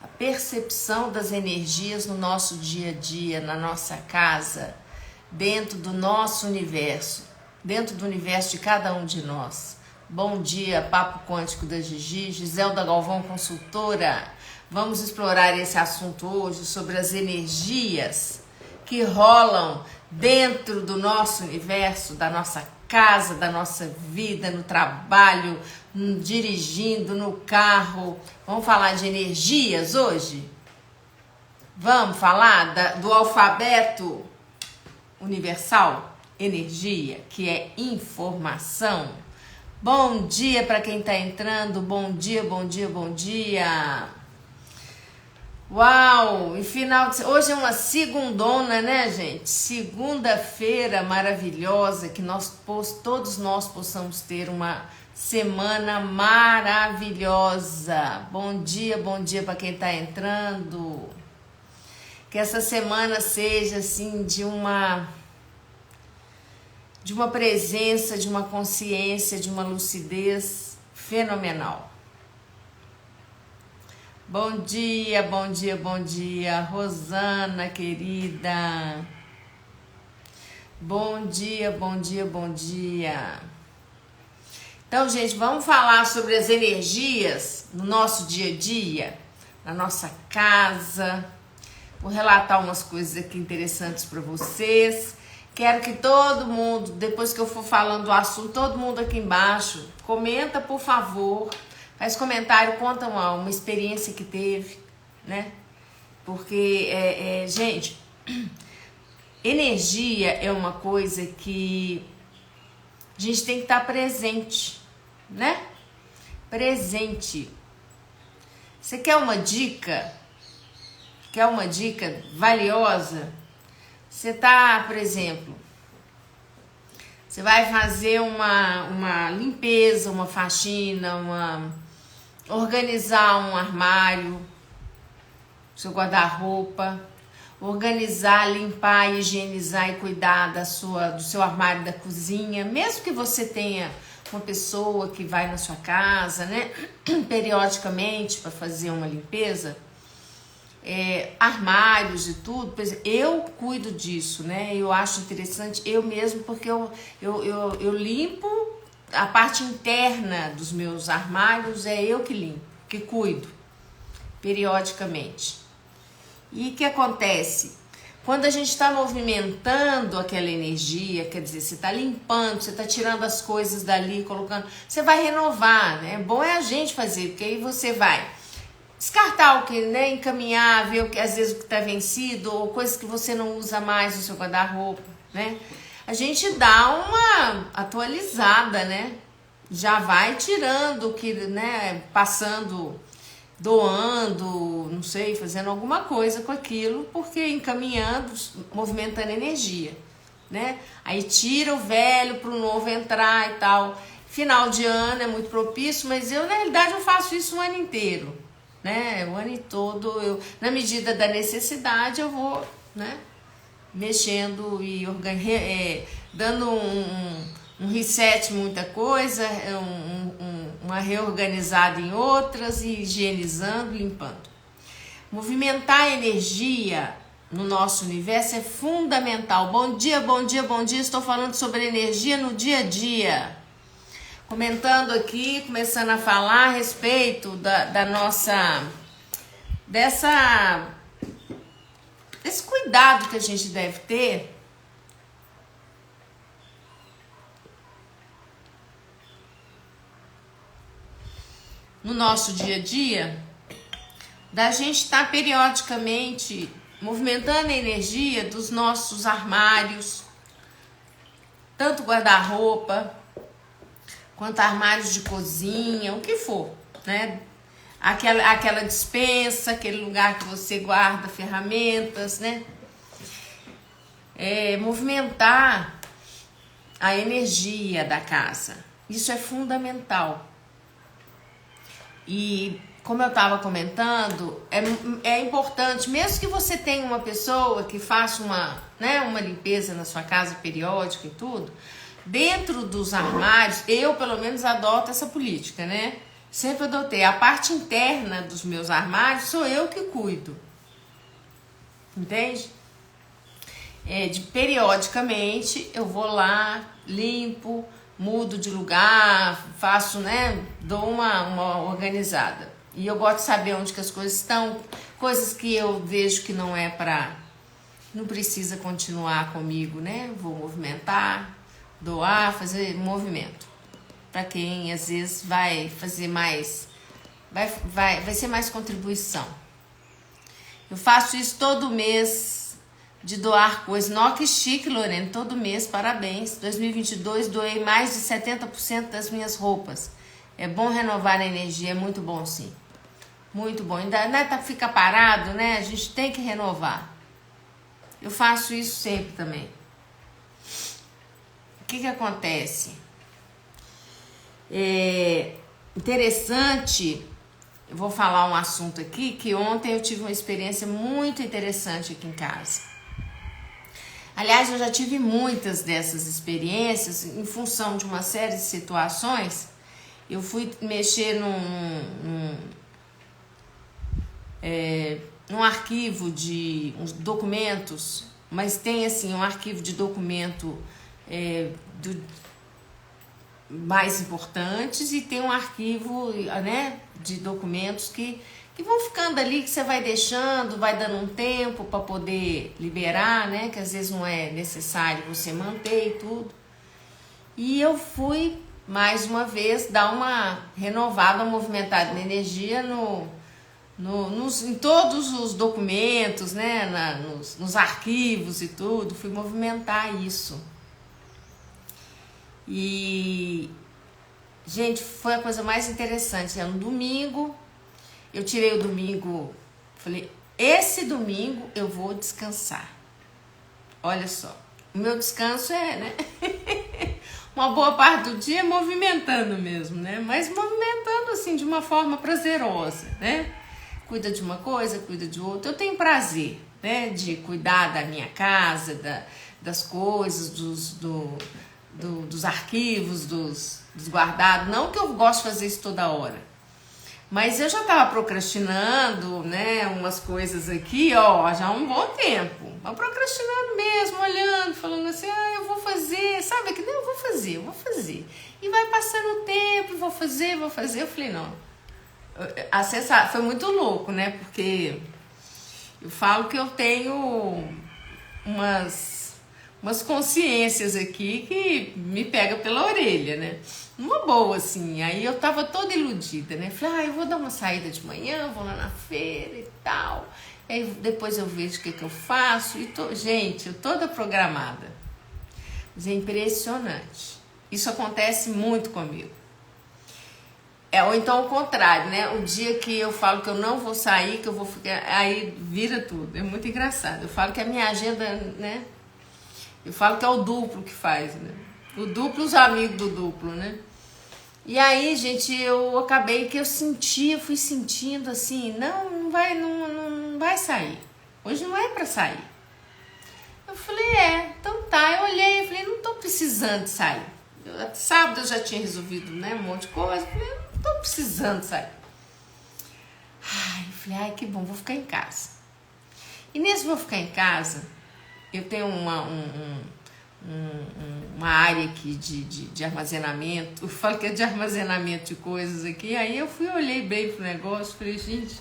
a percepção das energias no nosso dia a dia, na nossa casa, dentro do nosso universo, dentro do universo de cada um de nós. Bom dia, Papo Quântico da Gigi, Giselda Galvão, consultora. Vamos explorar esse assunto hoje sobre as energias que rolam dentro do nosso universo, da nossa casa, da nossa vida, no trabalho, dirigindo, no carro. Vamos falar de energias hoje? Vamos falar do alfabeto universal? Energia, que é informação. Bom dia para quem está entrando, bom dia, bom dia, bom dia. Uau, e hoje é uma segundona, né, gente? Segunda-feira maravilhosa, que todos nós possamos ter uma semana maravilhosa. Bom dia para quem está entrando. Que essa semana seja assim de uma presença, de uma consciência, de uma lucidez fenomenal. Bom dia, bom dia, bom dia, Rosana querida. Bom dia, bom dia, bom dia. Então, gente, vamos falar sobre as energias no nosso dia a dia, na nossa casa. Vou relatar umas coisas aqui interessantes para vocês. Quero que todo mundo, depois que eu for falando do assunto, todo mundo aqui embaixo, comenta, por favor. Faz comentário, conta uma experiência que teve, né? Porque, gente, energia é uma coisa que a gente tem que estar presente, né? Presente. Você quer uma dica? Quer uma dica valiosa? Você tá, por exemplo, você vai fazer uma limpeza, uma faxina, organizar um armário, seu guarda-roupa, organizar, limpar, higienizar e cuidar do seu armário da cozinha, mesmo que você tenha uma pessoa que vai na sua casa, né, periodicamente para fazer uma limpeza, armários e tudo, por exemplo, eu cuido disso, né? Eu acho interessante, eu mesmo, porque eu limpo a parte interna dos meus armários, eu que limpo, que cuido periodicamente. E o que acontece? Quando a gente está movimentando aquela energia, quer dizer, você está limpando, você está tirando as coisas dali, colocando, você vai renovar, né? Bom é a gente fazer, porque aí você vai descartar o que, né, encaminhar, ver o que às vezes o que está vencido ou coisas que você não usa mais no seu guarda-roupa, né? A gente dá uma atualizada, né? Já vai tirando o que, né, passando, doando, não sei, fazendo alguma coisa com aquilo, porque encaminhando, movimentando energia, né? Aí tira o velho para o novo entrar e tal. Final de ano é muito propício, mas eu, na realidade, eu faço isso o ano inteiro, né? O ano todo, na medida da necessidade, eu vou, né, mexendo e dando um reset em muita coisa, uma reorganizada em outras e higienizando, limpando. Movimentar a energia no nosso universo é fundamental. Bom dia, bom dia, bom dia. Estou falando sobre energia no dia a dia. Comentando aqui, começando a falar a respeito da nossa, desse cuidado que a gente deve ter no nosso dia a dia, da gente estar periodicamente movimentando a energia dos nossos armários, tanto guarda-roupa, quanto armários de cozinha, o que for, né? Aquela despensa, aquele lugar que você guarda ferramentas, né? Movimentar a energia da casa. Isso é fundamental. E como eu estava comentando, é importante, mesmo que você tenha uma pessoa que faça uma limpeza na sua casa periódica e tudo, dentro dos armários, eu pelo menos adoto essa política, né? Sempre adotei. A parte interna dos meus armários sou eu que cuido. Entende? Periodicamente eu vou lá, limpo, mudo de lugar, faço, né? Dou uma organizada. E eu gosto de saber onde que as coisas estão. Coisas que eu vejo que não é pra... Não precisa continuar comigo, né? Vou movimentar, doar, fazer movimento. Para quem às vezes vai fazer mais, vai ser mais contribuição. Eu faço isso todo mês, de doar coisas. Nó que chique, Lorena, todo mês, parabéns. 2022 doei mais de 70% das minhas roupas. É bom renovar a energia, é muito bom sim. Muito bom. Ainda não é para ficar parado, né? A gente tem que renovar. Eu faço isso sempre também. O que acontece? Interessante, eu vou falar um assunto aqui, que ontem eu tive uma experiência muito interessante aqui em casa. Aliás, eu já tive muitas dessas experiências em função de uma série de situações. Eu fui mexer num arquivo de uns documentos, mas tem assim um arquivo de documento mais importantes e tem um arquivo, né, de documentos que vão ficando ali, que você vai deixando, vai dando um tempo para poder liberar, né, que às vezes não é necessário você manter e tudo. E eu fui mais uma vez dar uma renovada, movimentada na energia em todos os documentos, né, nos arquivos e tudo, fui movimentar isso. E, gente, foi a coisa mais interessante. No domingo, eu tirei o domingo, falei, esse domingo eu vou descansar. Olha só, o meu descanso né, uma boa parte do dia movimentando mesmo, né, mas movimentando assim de uma forma prazerosa, né, cuida de uma coisa, cuida de outra. Eu tenho prazer, né, de cuidar da minha casa, das coisas, dos arquivos, dos guardados. Não que eu gosto de fazer isso toda hora, mas eu já estava procrastinando, né, umas coisas aqui, ó, já há um bom tempo. Mas procrastinando mesmo, olhando, falando assim, eu vou fazer, sabe? Que não, eu vou fazer. E vai passando o tempo, vou fazer. Eu falei, não. Foi muito louco, né? Porque eu falo que eu tenho umas consciências aqui que me pega pela orelha, né? Uma boa, assim. Aí eu tava toda iludida, né? Falei, eu vou dar uma saída de manhã, vou lá na feira e tal. Aí depois eu vejo o que eu faço. Gente, eu toda programada. Mas é impressionante. Isso acontece muito comigo. Ou então o contrário, né? O dia que eu falo que eu não vou sair, que eu vou ficar... Aí vira tudo. É muito engraçado. Eu falo que a minha agenda, né? Eu falo que é o duplo que faz, né? O duplo e os amigos do duplo, né? E aí, gente, eu acabei que eu fui sentindo assim, não vai sair. Hoje não é pra sair. Eu falei, então tá. Eu olhei e falei, não tô precisando de sair. Sábado eu já tinha resolvido, né, um monte de coisa. Eu falei, não tô precisando de sair. Eu falei, que bom, vou ficar em casa. E nesse vou ficar em casa, eu tenho uma área aqui de armazenamento. Eu falo que é de armazenamento de coisas aqui. Aí eu olhei bem pro negócio, falei, gente,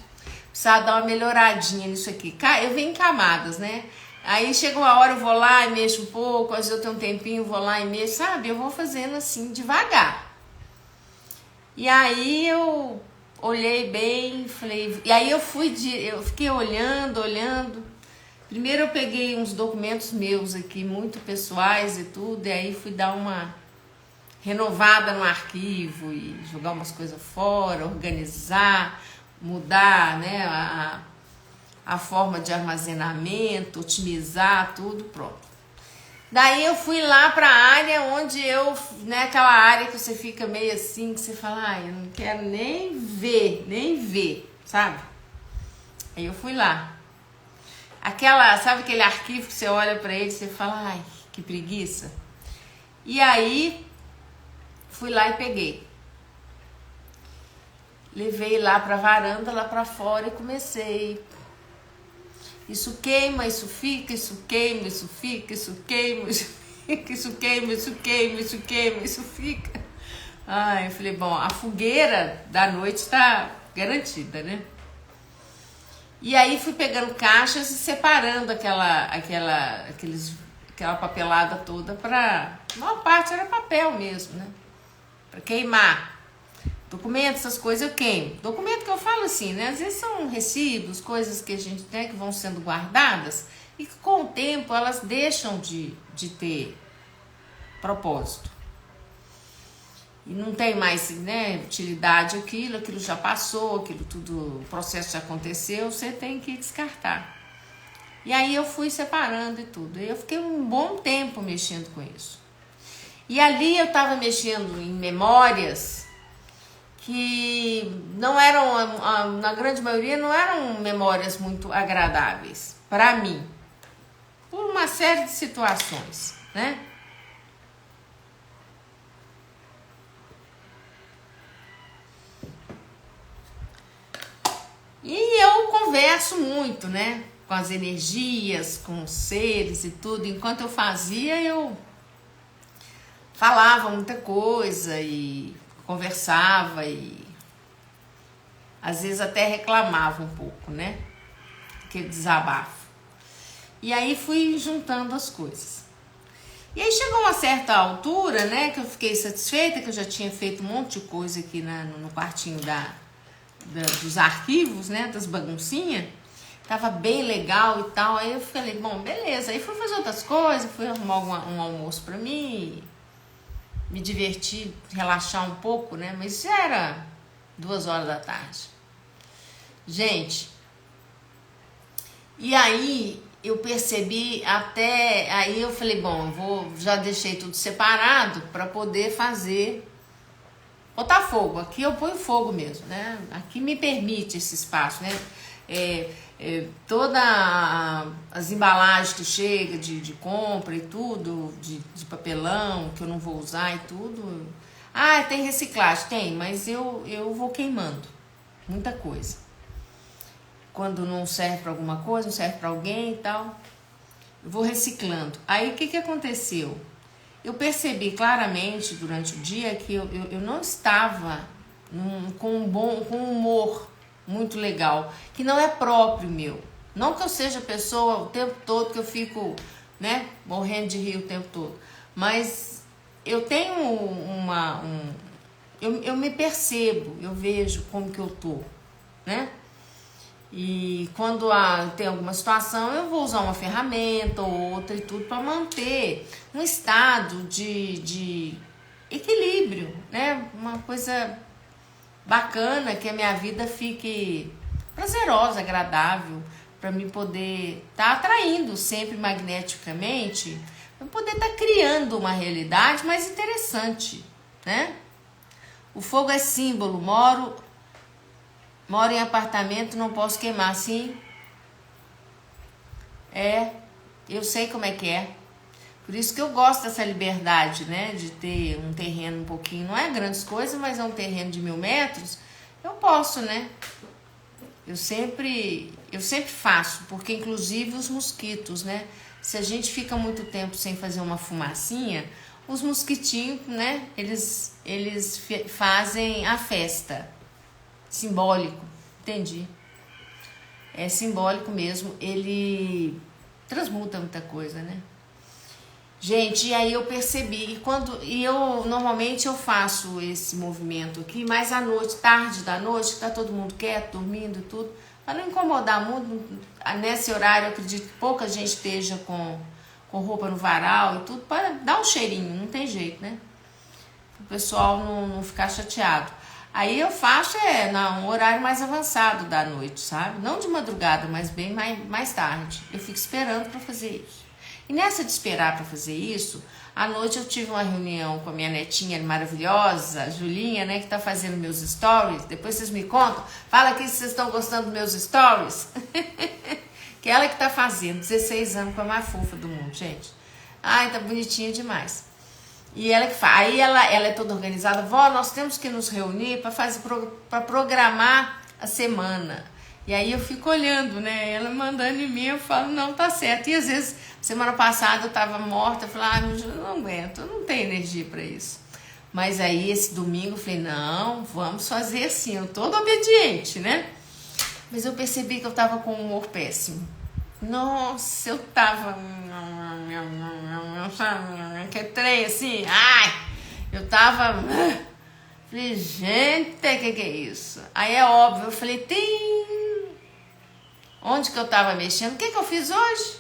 precisa dar uma melhoradinha nisso aqui. Eu venho em camadas, né? Aí chega uma hora, eu vou lá e mexo um pouco, às vezes eu tenho um tempinho, vou lá e mexo, sabe? Eu vou fazendo assim, devagar. E aí eu olhei bem, falei... E aí eu fiquei olhando. Primeiro eu peguei uns documentos meus aqui, muito pessoais e tudo, e aí fui dar uma renovada no arquivo e jogar umas coisas fora, organizar, mudar, né, a forma de armazenamento, otimizar, tudo pronto. Daí eu fui lá para a área onde né, aquela área que você fica meio assim, que você fala, eu não quero nem ver, sabe? Aí eu fui lá. Sabe aquele arquivo que você olha pra ele e você fala, que preguiça. E aí, fui lá e peguei. levei lá pra varanda, lá pra fora e comecei. Isso queima, isso fica, isso queima, isso fica, isso queima, isso fica, isso queima, isso queima, isso queima, isso fica. Ai, eu falei, bom, a fogueira da noite tá garantida, né? E aí fui pegando caixas e separando aquela papelada toda pra... A maior parte era papel mesmo, né? Pra queimar. Documentos, essas coisas eu queimo. Documento que eu falo assim, né? Às vezes são recibos, coisas que a gente tem que vão sendo guardadas e que com o tempo elas deixam de ter propósito. E não tem mais, né, utilidade aquilo já passou, aquilo tudo, o processo já aconteceu, você tem que descartar. E aí eu fui separando e tudo. E eu fiquei um bom tempo mexendo com isso. E ali eu estava mexendo em memórias que não eram, na grande maioria, não eram memórias muito agradáveis para mim, por uma série de situações, né? E eu converso muito, né? Com as energias, com os seres e tudo. Enquanto eu fazia, eu falava muita coisa e conversava e às vezes até reclamava um pouco, né? Aquele desabafo. E aí fui juntando as coisas. E aí chegou uma certa altura, né? Que eu fiquei satisfeita, que eu já tinha feito um monte de coisa aqui no quartinho dos arquivos, né? Das baguncinhas. Tava bem legal e tal. Aí eu falei, bom, beleza. Aí fui fazer outras coisas, fui arrumar um almoço pra mim, me divertir, relaxar um pouco, né? Mas já era 2 horas da tarde. Gente, e aí eu percebi até... Aí eu falei, bom, já deixei tudo separado para poder botar fogo. Aqui eu ponho fogo mesmo, né? Aqui me permite esse espaço, né? Todas as embalagens que chega de compra e tudo, de papelão que eu não vou usar e tudo. Ah, tem reciclagem? Tem, mas eu vou queimando muita coisa. Quando não serve para alguma coisa, não serve para alguém e tal, eu vou reciclando. Aí o que aconteceu? Eu percebi claramente durante o dia que eu não estava com um humor muito legal, que não é próprio meu. Não que eu seja pessoa o tempo todo, que eu fico, né, morrendo de rir o tempo todo, mas eu tenho eu me percebo, eu vejo como que eu tô, né? E quando tem alguma situação, eu vou usar uma ferramenta ou outra e tudo para manter um estado de equilíbrio, né? Uma coisa bacana, que a minha vida fique prazerosa, agradável, para mim poder estar atraindo sempre magneticamente, para poder estar criando uma realidade mais interessante, né? O fogo é símbolo, moro em apartamento, não posso queimar, sim. Eu sei como é que é. Por isso que eu gosto dessa liberdade, né? De ter um terreno um pouquinho, não é grandes coisas, mas é um terreno de 1000 metros. Eu posso, né? Eu sempre faço, porque inclusive os mosquitos, né? Se a gente fica muito tempo sem fazer uma fumacinha, os mosquitinhos, né? Eles fazem a festa. Simbólico, entendi. É simbólico mesmo, ele transmuta muita coisa, né? Gente, e aí eu percebi, normalmente eu faço esse movimento aqui, mais à noite, tarde da noite, que tá todo mundo quieto, dormindo e tudo, para não incomodar muito. Nesse horário eu acredito que pouca gente esteja com roupa no varal e tudo, para dar um cheirinho, não tem jeito, né? Para o pessoal não ficar chateado. Aí eu faço num horário mais avançado da noite, sabe? Não de madrugada, mas bem mais tarde. Eu fico esperando para fazer isso. E nessa de esperar para fazer isso, à noite eu tive uma reunião com a minha netinha maravilhosa, a Julinha, né? Que tá fazendo meus stories. Depois vocês me contam. Fala aqui se vocês estão gostando dos meus stories. Que é ela que tá fazendo. 16 anos, com a mais fofa do mundo, gente. Ai, tá bonitinha demais. E ela que faz. Aí ela é toda organizada. Vó, nós temos que nos reunir para programar a semana. E aí eu fico olhando, né? Ela mandando em mim, eu falo, não, tá certo. E às vezes, semana passada eu tava morta, eu falei, eu não aguento, eu não tenho energia para isso. Mas aí esse domingo eu falei, não, vamos fazer assim, eu toda obediente, né? Mas eu percebi que eu tava com um humor péssimo. Nossa, eu tava... Que trem assim, ai! Eu tava... Falei, gente, que é isso? Aí é óbvio, eu falei, onde que eu tava mexendo? O que eu fiz hoje?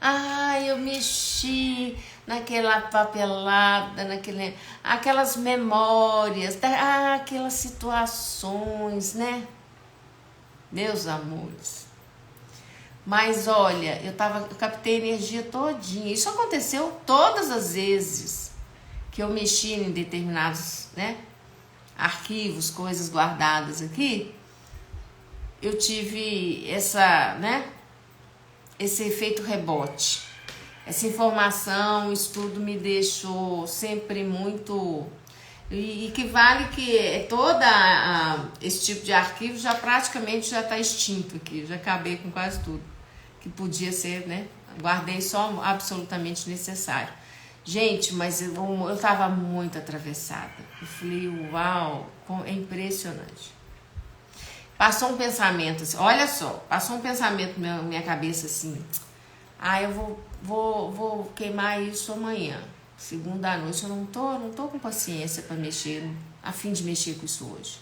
Ah, eu mexi naquela papelada, aquelas memórias, aquelas situações, né? Meus amores. Mas olha, eu captei energia todinha. Isso aconteceu todas as vezes que eu mexi em determinados, né, arquivos, coisas guardadas aqui. Eu tive esse efeito rebote. Essa informação, o estudo me deixou sempre muito... E que vale que esse tipo de arquivo praticamente já está extinto aqui. Já acabei com quase tudo que podia ser, né? Guardei só absolutamente necessário. Gente, mas eu estava muito atravessada. Eu falei, uau, é impressionante. Passou um pensamento assim, olha só, passou um pensamento na minha cabeça assim, eu vou queimar isso amanhã, segunda à noite, eu não tô com paciência para mexer, a fim de mexer com isso hoje.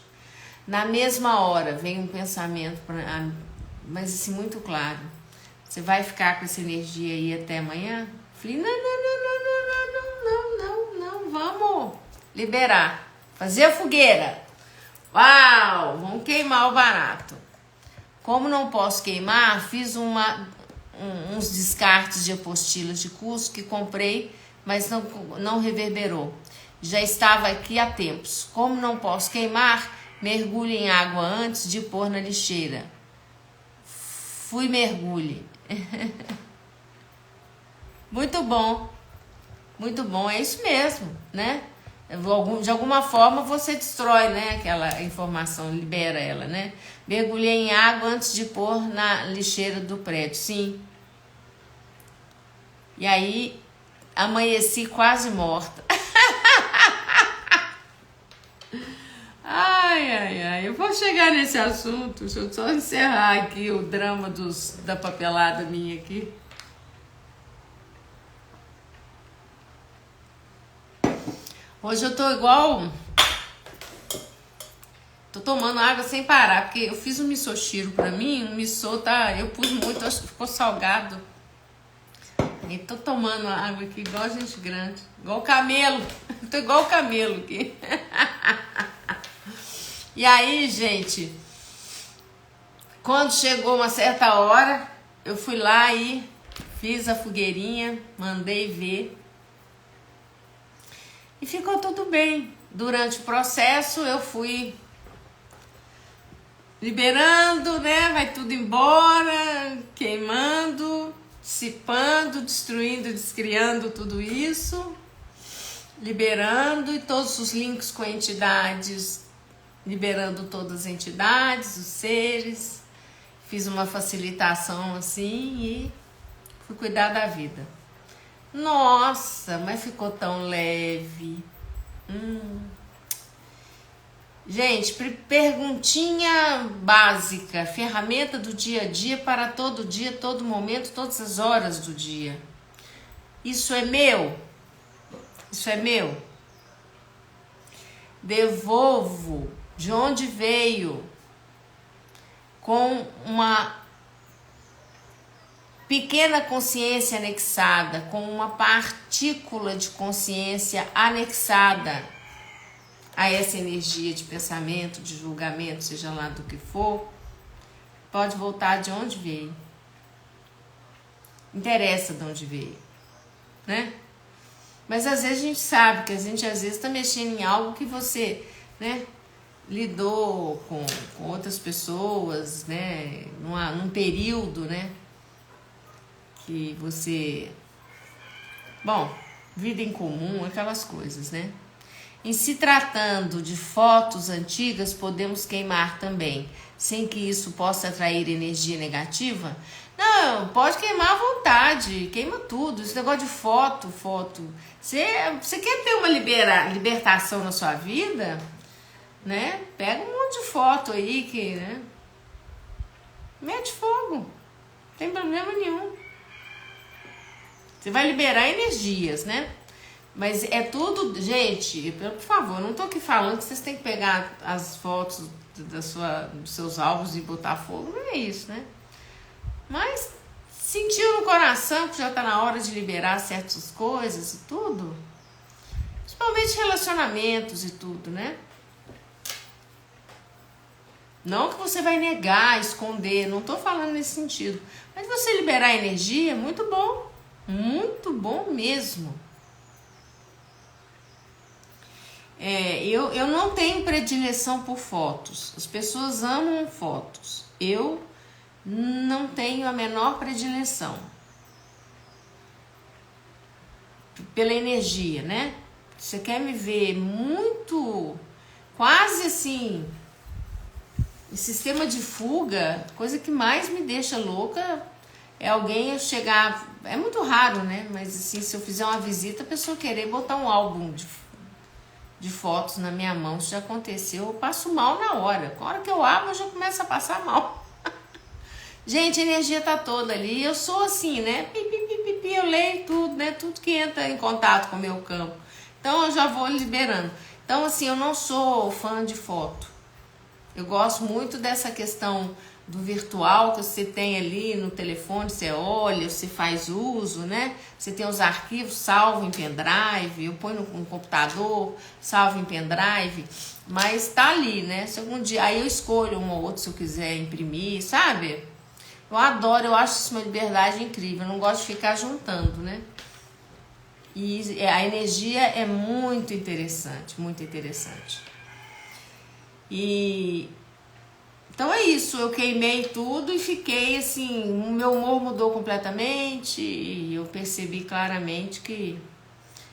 Na mesma hora vem um pensamento, mas assim, muito claro, você vai ficar com essa energia aí até amanhã? Falei, não, vamos liberar, fazer a fogueira. Uau, vamos queimar o barato. Como não posso queimar, fiz uns descartes de apostilas de curso que comprei, mas não reverberou. Já estava aqui há tempos. Como não posso queimar, mergulhe em água antes de pôr na lixeira. Fui mergulhe. Muito bom, é isso mesmo, né? De alguma forma você destrói, né, aquela informação, libera ela, né? Mergulhei em água antes de pôr na lixeira do prédio, sim. E aí amanheci quase morta. Ai, eu vou chegar nesse assunto, deixa eu só encerrar aqui o drama da papelada minha aqui. Hoje eu tô igual... Tô tomando água sem parar, porque eu fiz um misoshiro pra mim, eu pus muito, acho que ficou salgado. E tô tomando água aqui igual gente grande, igual camelo. Tô igual camelo aqui. E aí, gente, quando chegou uma certa hora, eu fui lá e fiz a fogueirinha, mandei ver. E ficou tudo bem. Durante o processo eu fui liberando, né? Vai tudo embora, queimando, dissipando, destruindo, descriando tudo isso. Liberando e todos os links com entidades, liberando todas as entidades, os seres. Fiz uma facilitação assim e fui cuidar da vida. Nossa, mas ficou tão leve. Gente, perguntinha básica, ferramenta do dia a dia para todo dia, todo momento, todas as horas do dia. Isso é meu? Isso é meu? Devolvo de onde veio com uma pequena consciência anexada, com uma partícula de consciência anexada a essa energia de pensamento, de julgamento, seja lá do que for, pode voltar de onde veio. Interessa de onde veio, né? Mas às vezes a gente sabe que a gente às vezes está mexendo em algo que você, né, lidou com outras pessoas, né, num período, né, que você... Bom, vida em comum, aquelas coisas, né? Em se tratando de fotos antigas, podemos queimar também, sem que isso possa atrair energia negativa? Não, pode queimar à vontade, queima tudo. Esse negócio de foto. Você quer ter uma libertação na sua vida, né? Pega um monte de foto aí que, né? Mete fogo, não tem problema nenhum. Você vai liberar energias, né? Mas é tudo, gente, por favor, não tô aqui falando que vocês têm que pegar as fotos dos seus álbuns e botar fogo, não é isso, né? Mas sentiu no coração que já tá na hora de liberar certas coisas e tudo, principalmente relacionamentos e tudo, né? Não que você vai negar, esconder, não tô falando nesse sentido, mas você liberar energia é muito bom mesmo. Eu não tenho predileção por fotos. As pessoas amam fotos. Eu não tenho a menor predileção pela energia, né? Você quer me ver muito, quase assim, em sistema de fuga, coisa que mais me deixa louca é alguém chegar. É muito raro, né? Mas assim, se eu fizer uma visita, a pessoa querer botar um álbum de fotos na minha mão, isso já aconteceu, eu passo mal na hora. Na hora que eu abro, eu já começo a passar mal. Gente, a energia tá toda ali. Eu sou assim, né? Eu leio tudo, né? Tudo que entra em contato com o meu campo. Então, eu já vou liberando. Então, assim, eu não sou fã de foto. Eu gosto muito dessa questão do virtual que você tem ali no telefone, você olha, você faz uso, né? Você tem os arquivos, salvo em pendrive, eu ponho no computador, salvo em pendrive, mas tá ali, né? Se algum dia, aí eu escolho um ou outro se eu quiser imprimir, sabe? Eu adoro, eu acho isso uma liberdade incrível, eu não gosto de ficar juntando, né? E a energia é muito interessante, muito interessante. Então é isso, eu queimei tudo e fiquei assim, o meu humor mudou completamente e eu percebi claramente que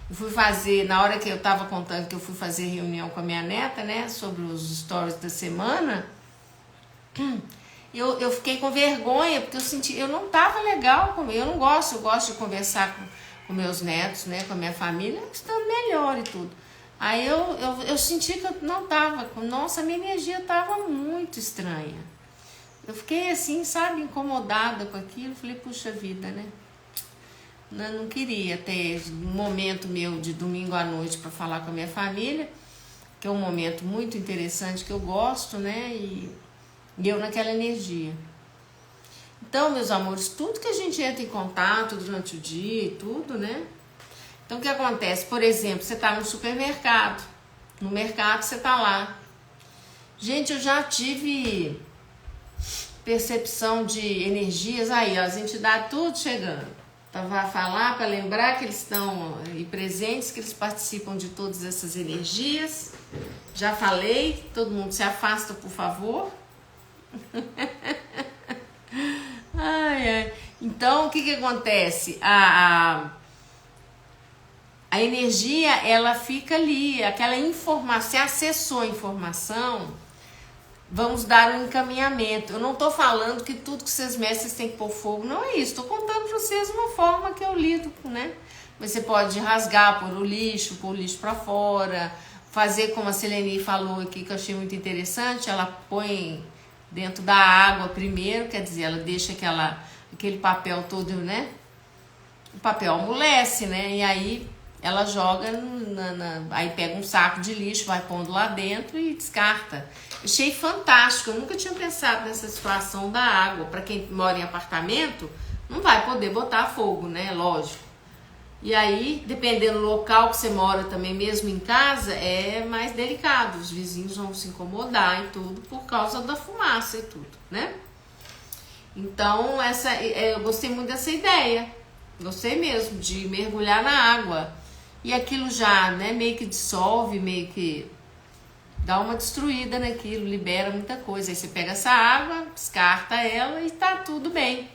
eu fui fazer, na hora que eu tava contando que eu fui fazer reunião com a minha neta, né, sobre os stories da semana, eu fiquei com vergonha, porque eu não tava legal comigo, eu gosto de conversar com meus netos, né, com a minha família, estando melhor e tudo. Aí eu senti que eu não tava, nossa, a minha energia tava muito estranha. Eu fiquei assim, sabe, incomodada com aquilo, falei, puxa vida, né? Eu não queria ter um momento meu de domingo à noite para falar com a minha família, que é um momento muito interessante que eu gosto, né? E eu naquela energia. Então, meus amores, tudo que a gente entra em contato durante o dia e tudo, né? Então, o que acontece? Por exemplo, você está no supermercado, no mercado você está lá. Gente, eu já tive percepção de energias, aí ó, as entidades tudo chegando. Para falar, para lembrar que eles estão aí presentes, que eles participam de todas essas energias. Já falei, todo mundo se afasta, por favor. Então, o que acontece? A energia, ela fica ali, aquela informação, você acessou a informação, vamos dar um encaminhamento. Eu não estou falando que tudo que vocês mexem têm que pôr fogo, não é isso. Estou contando para vocês uma forma que eu lido, né? Você pode rasgar, pôr o lixo para fora, fazer como a Seleni falou aqui, que eu achei muito interessante, ela põe dentro da água primeiro, quer dizer, ela deixa aquele papel todo, né? O papel amolece, né? E aí ela joga, aí pega um saco de lixo, vai pondo lá dentro e descarta. Achei fantástico, eu nunca tinha pensado nessa situação da água. Para quem mora em apartamento, não vai poder botar fogo, né? Lógico. E aí, dependendo do local que você mora também, mesmo em casa, é mais delicado. Os vizinhos vão se incomodar e tudo por causa da fumaça e tudo, né? Então, eu gostei muito dessa ideia. Gostei mesmo de mergulhar na água. E aquilo já, né, meio que dissolve, meio que dá uma destruída naquilo, libera muita coisa. Aí você pega essa água, descarta ela e tá tudo bem.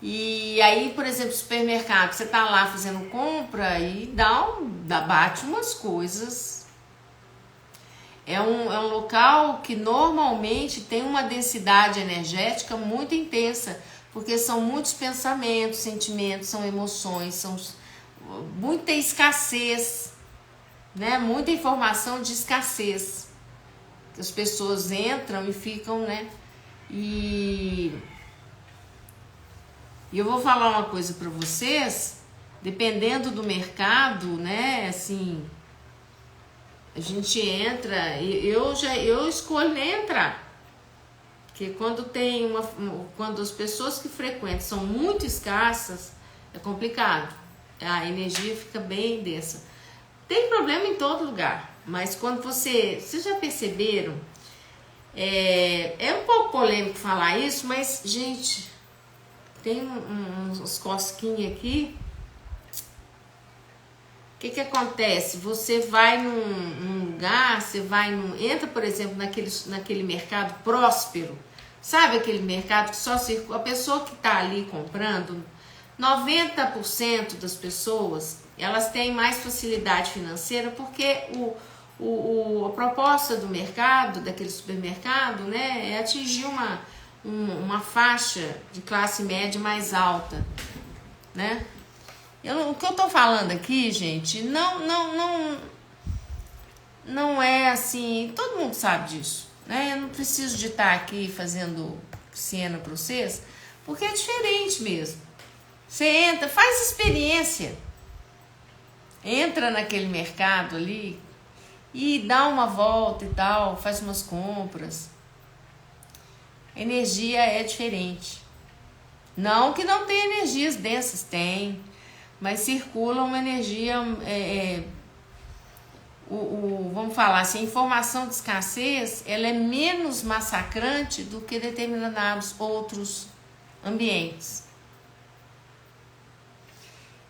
E aí, por exemplo, supermercado, você tá lá fazendo compra e bate umas coisas. É um local que normalmente tem uma densidade energética muito intensa, porque são muitos pensamentos, sentimentos, são emoções, são muita escassez, né? Muita informação de escassez. As pessoas entram e ficam, né? E eu vou falar uma coisa para vocês, dependendo do mercado, né? Assim, a gente entra, eu escolho nem entrar. Porque quando as pessoas que frequentam são muito escassas, é complicado. A energia fica bem densa. Tem problema em todo lugar, mas quando vocês já perceberam, é um pouco polêmico falar isso, mas, gente, tem uns cosquinhas aqui. O que acontece? Você vai num lugar, entra, por exemplo, naquele mercado próspero, sabe aquele mercado que só circula, a pessoa que está ali comprando, 90% das pessoas, elas têm mais facilidade financeira porque a proposta do mercado, daquele supermercado, né, é atingir uma faixa de classe média mais alta, né? O que eu tô falando aqui, gente, não é assim, todo mundo sabe disso, né? Eu não preciso de estar aqui fazendo cena pra vocês, porque é diferente mesmo. Você entra, faz experiência, entra naquele mercado ali e dá uma volta e tal, faz umas compras. A energia é diferente. Não que não tenha energias densas, tem. Mas circula uma energia, vamos falar assim, a informação de escassez, ela é menos massacrante do que determinados outros ambientes.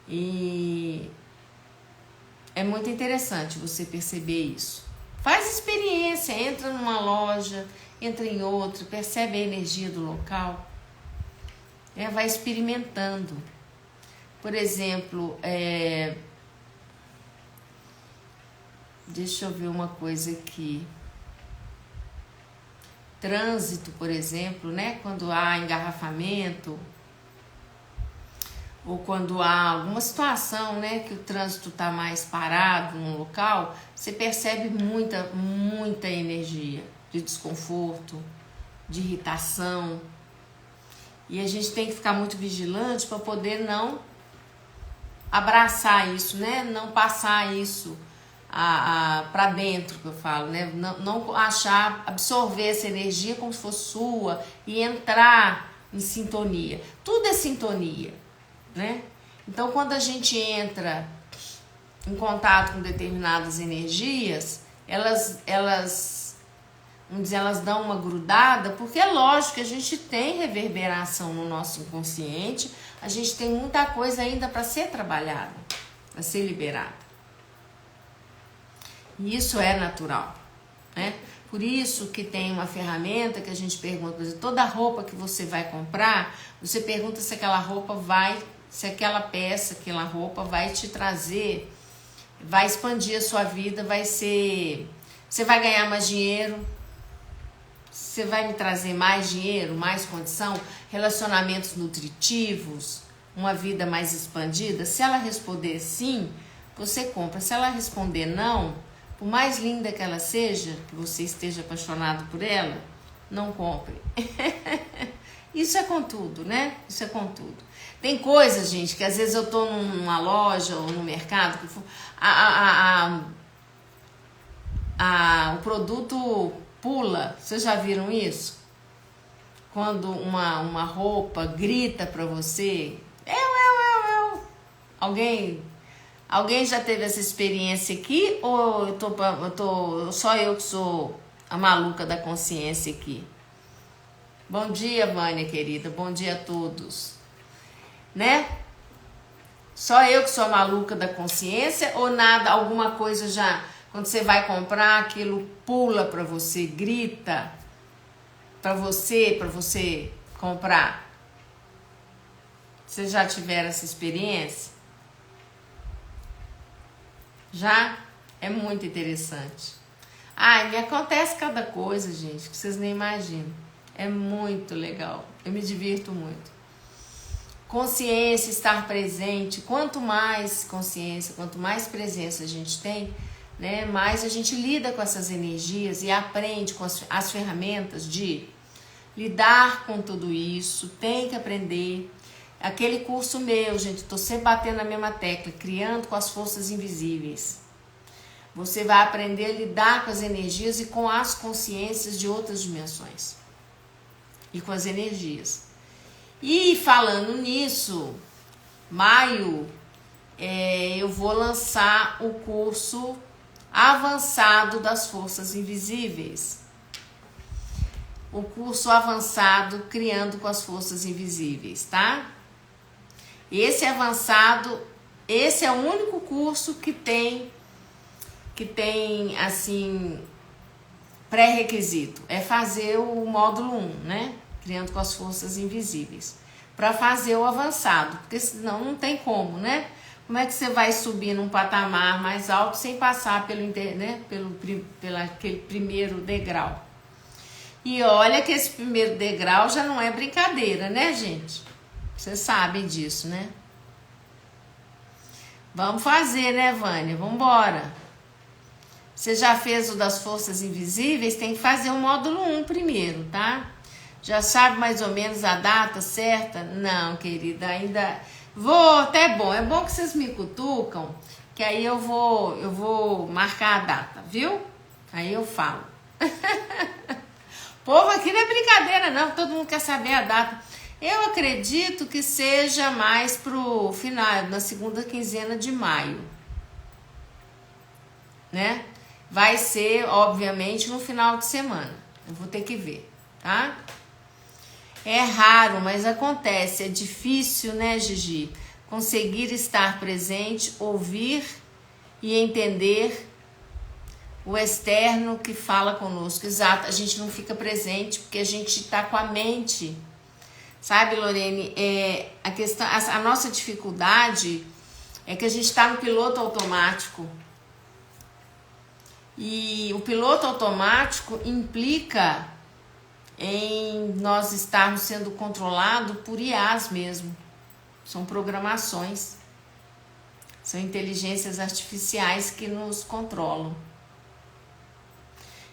E é muito interessante você perceber isso. Faz experiência, entra numa loja, entra em outra, percebe a energia do local, vai experimentando. Por exemplo, deixa eu ver uma coisa aqui. Trânsito, por exemplo, né? Quando há engarrafamento, ou quando há alguma situação, né, que o trânsito está mais parado num local, você percebe muita energia de desconforto, de irritação. E a gente tem que ficar muito vigilante para poder não abraçar isso, né? Não passar isso para dentro, que eu falo, né? Não absorver essa energia como se fosse sua e entrar em sintonia. Tudo é sintonia, né? Então, quando a gente entra em contato com determinadas energias, elas dão uma grudada, porque é lógico que a gente tem reverberação no nosso inconsciente, a gente tem muita coisa ainda para ser trabalhada, para ser liberada. E isso é natural, né? Por isso que tem uma ferramenta que a gente pergunta, por exemplo, toda roupa que você vai comprar, você pergunta se aquela roupa se aquela peça, aquela roupa vai te trazer, vai expandir a sua vida, você vai ganhar mais dinheiro, você vai me trazer mais dinheiro, mais condição, relacionamentos nutritivos, uma vida mais expandida. Se ela responder sim, você compra. Se ela responder não, por mais linda que ela seja, que você esteja apaixonado por ela, não compre. Isso é com tudo, né? Isso é com tudo. Tem coisas, gente, que às vezes eu tô numa loja ou no mercado, que o produto pula. Vocês já viram isso? Quando uma roupa grita pra você, Alguém já teve essa experiência aqui? Ou só eu que sou a maluca da consciência aqui? Bom dia, Vânia, querida. Bom dia a todos. Né? Só eu que sou a maluca da consciência ou nada, alguma coisa já, quando você vai comprar, aquilo pula pra você, grita pra você comprar? Vocês já tiveram essa experiência? Já? É muito interessante. Ai, me acontece cada coisa, gente, que vocês nem imaginam. É muito legal. Eu me divirto muito. Consciência, estar presente. Quanto mais consciência, quanto mais presença a gente tem, né, mais a gente lida com essas energias e aprende com as ferramentas de lidar com tudo isso. Tem que aprender. Aquele curso meu, gente, tô sempre batendo na mesma tecla, criando com as forças invisíveis. Você vai aprender a lidar com as energias e com as consciências de outras dimensões. E com as energias. E falando nisso, maio, eu vou lançar o curso avançado das forças invisíveis. O curso avançado criando com as forças invisíveis, tá? Esse avançado, esse é o único curso que tem assim, pré-requisito. É fazer o módulo 1, né? Criando com as forças invisíveis. Para fazer o avançado, porque senão não tem como, né? Como é que você vai subir num patamar mais alto sem passar pelo aquele primeiro degrau? E olha que esse primeiro degrau já não é brincadeira, né, gente? Vocês sabem disso, né? Vamos fazer, né, Vânia? Vamos embora. Você já fez o das forças invisíveis? Tem que fazer o módulo 1 primeiro, tá? Já sabe mais ou menos a data certa? Não, querida, ainda... Vou, até é bom que vocês me cutucam, que aí eu vou marcar a data, viu? Aí eu falo. Povo, aqui não é brincadeira não, todo mundo quer saber a data. Eu acredito que seja mais pro final, na segunda quinzena de maio, né? Vai ser, obviamente, no final de semana. Eu vou ter que ver, tá? É raro, mas acontece. É difícil, né, Gigi? Conseguir estar presente, ouvir e entender o externo que fala conosco. Exato, a gente não fica presente porque a gente tá com a mente. Sabe, Lorene, a nossa dificuldade é que a gente tá no piloto automático. E o piloto automático implica em nós estarmos sendo controlados por IAs mesmo. São programações. São inteligências artificiais que nos controlam.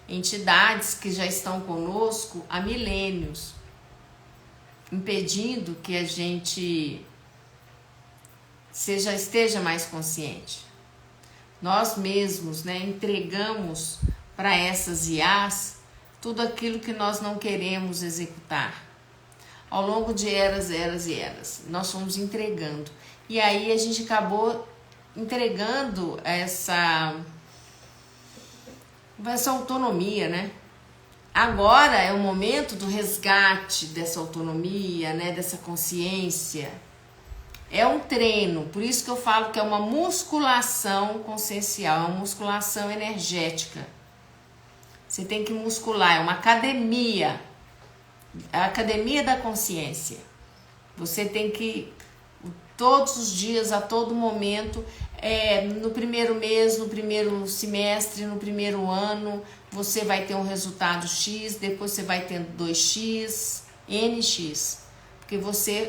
Entidades que já estão conosco há milênios, impedindo que a gente esteja mais consciente. Nós mesmos, né, entregamos para essas IAs tudo aquilo que nós não queremos executar. Ao longo de eras e eras, nós fomos entregando. E aí a gente acabou entregando essa autonomia, né? Agora é o momento do resgate dessa autonomia, né, dessa consciência. É um treino, por isso que eu falo que é uma musculação consciencial, é uma musculação energética. Você tem que muscular, é uma academia, a academia da consciência. Você tem que, todos os dias, a todo momento, no primeiro mês, no primeiro semestre, no primeiro ano, você vai ter um resultado X, depois você vai tendo 2X, NX. Porque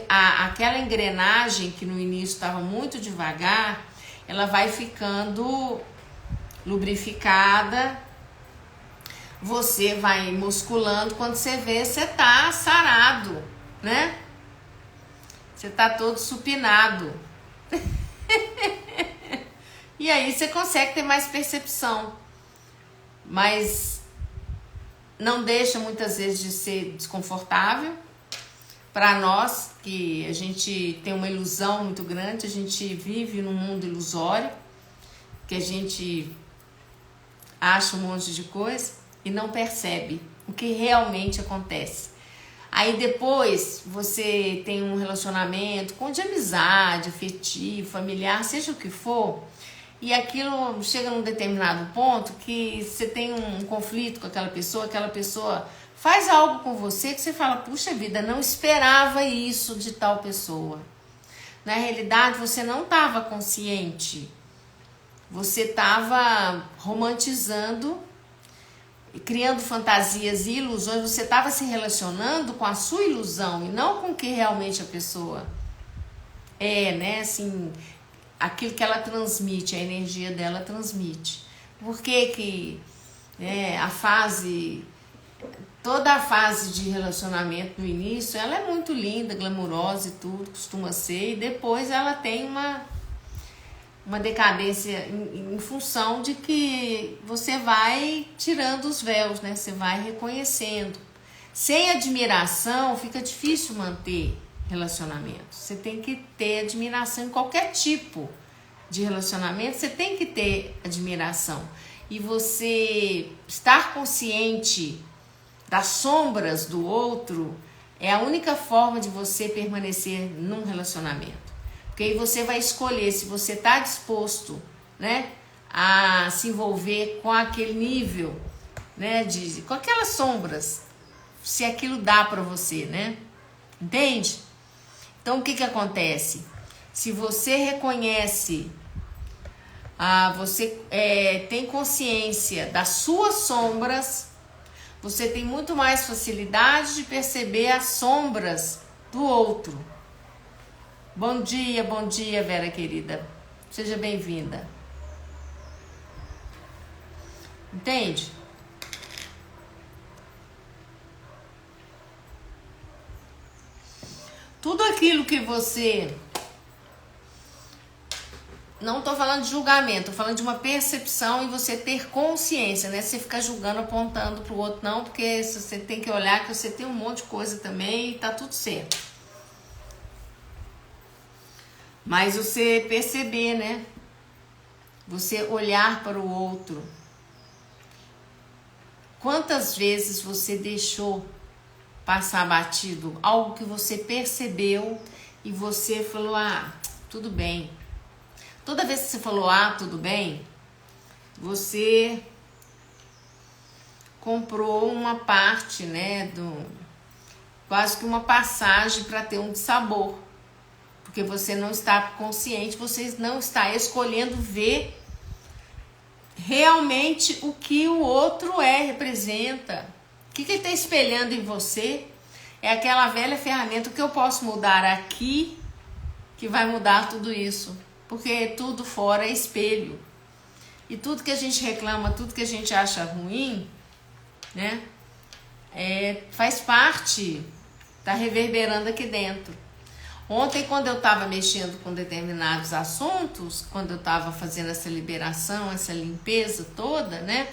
aquela engrenagem que no início estava muito devagar, ela vai ficando lubrificada, você vai musculando, quando você vê, você tá sarado, né? Você tá todo supinado. E aí você consegue ter mais percepção. Mas não deixa muitas vezes de ser desconfortável. Para nós, que a gente tem uma ilusão muito grande, a gente vive num mundo ilusório, que a gente acha um monte de coisa e não percebe o que realmente acontece. Aí depois você tem um relacionamento de amizade, afetivo, familiar, seja o que for, e aquilo chega num determinado ponto que você tem um conflito com aquela pessoa faz algo com você que você fala, puxa vida, não esperava isso de tal pessoa. Na realidade, você não estava consciente. Você estava romantizando, criando fantasias e ilusões. Você estava se relacionando com a sua ilusão e não com o que realmente a pessoa é, né? Assim, aquilo que ela transmite, a energia dela transmite. Por que a fase... Toda a fase de relacionamento no início, ela é muito linda, glamurosa e tudo, costuma ser, e depois ela tem uma decadência em função de que você vai tirando os véus, né? Você vai reconhecendo. Sem admiração, fica difícil manter relacionamento. Você tem que ter admiração em qualquer tipo de relacionamento, você tem que ter admiração. E você estar consciente das sombras do outro é a única forma de você permanecer num relacionamento. Porque aí você vai escolher se você está disposto, né, a se envolver com aquele nível, né, com aquelas sombras, se aquilo dá para você, né? Entende? Então o que acontece? Se você reconhece, você tem consciência das suas sombras, você tem muito mais facilidade de perceber as sombras do outro. Bom dia, Vera querida. Seja bem-vinda. Entende? Tudo aquilo que você... Não estou falando de julgamento, estou falando de uma percepção e você ter consciência, né? Você ficar julgando, apontando para o outro, não, porque você tem que olhar que você tem um monte de coisa também e tá tudo certo. Mas você perceber, né? Você olhar para o outro. Quantas vezes você deixou passar batido algo que você percebeu e você falou, tudo bem. Toda vez que você falou, tudo bem, você comprou uma parte, né, quase que uma passagem para ter um dissabor. Porque você não está consciente, você não está escolhendo ver realmente o que o outro representa. O que ele está espelhando em você? É aquela velha ferramenta que eu posso mudar aqui, que vai mudar tudo isso. Porque tudo fora é espelho. E tudo que a gente reclama, tudo que a gente acha ruim, né? Faz parte, tá reverberando aqui dentro. Ontem, quando eu estava mexendo com determinados assuntos, quando eu estava fazendo essa liberação, essa limpeza toda, né?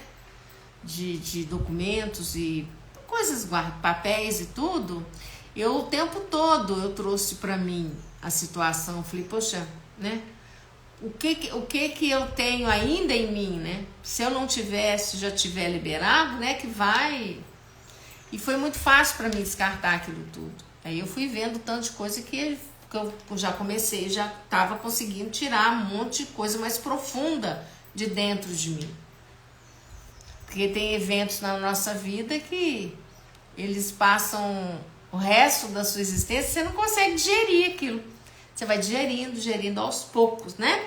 De documentos e coisas, papéis e tudo, o tempo todo eu trouxe para mim a situação. Falei, poxa, né? O que eu tenho ainda em mim, né? Se eu não tivesse, já tiver liberado, né? Que vai... E foi muito fácil para mim descartar aquilo tudo. Aí eu fui vendo tanto de coisa que eu já comecei, já estava conseguindo tirar um monte de coisa mais profunda de dentro de mim. Porque tem eventos na nossa vida que eles passam o resto da sua existência, você não consegue digerir aquilo. Você vai digerindo aos poucos, né?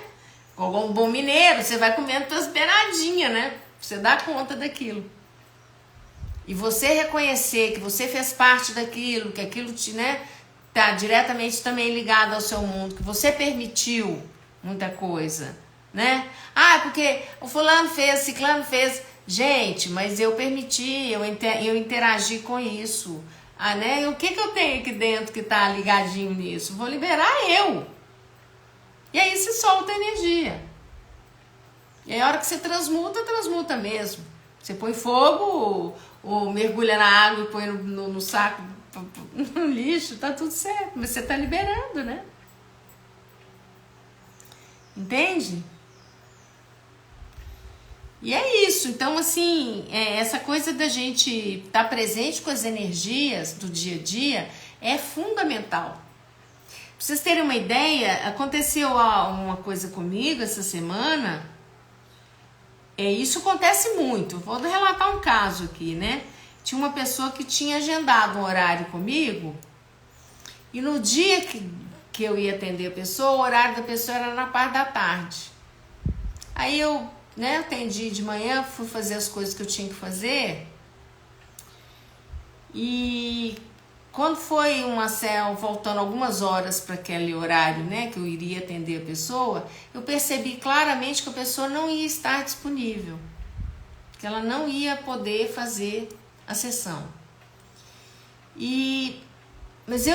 Como um bom mineiro, você vai comendo pelas beiradinhas, né? Você dá conta daquilo. E você reconhecer que você fez parte daquilo, que aquilo né, tá diretamente também ligado ao seu mundo, que você permitiu muita coisa, né? Porque o fulano fez, ciclano fez. Gente, mas eu permiti, eu interagi com isso. Né? E o que eu tenho aqui dentro que tá ligadinho nisso? Vou liberar eu. E aí você solta a energia. E aí a hora que você transmuta mesmo. Você põe fogo, ou mergulha na água e põe no saco, no lixo, tá tudo certo. Mas você tá liberando, né? Entende? E é isso. Então, assim, essa coisa da gente estar presente com as energias do dia a dia é fundamental. Pra vocês terem uma ideia, aconteceu uma coisa comigo essa semana. Isso acontece muito. Vou relatar um caso aqui, né? Tinha uma pessoa que tinha agendado um horário comigo e no dia que que eu ia atender a pessoa, o horário da pessoa era na parte da tarde. Aí eu, né, atendi de manhã, fui fazer as coisas que eu tinha que fazer. E quando foi faltando algumas horas para aquele horário, né, que eu iria atender a pessoa, eu percebi claramente que a pessoa não ia estar disponível, que ela não ia poder fazer a sessão. Mas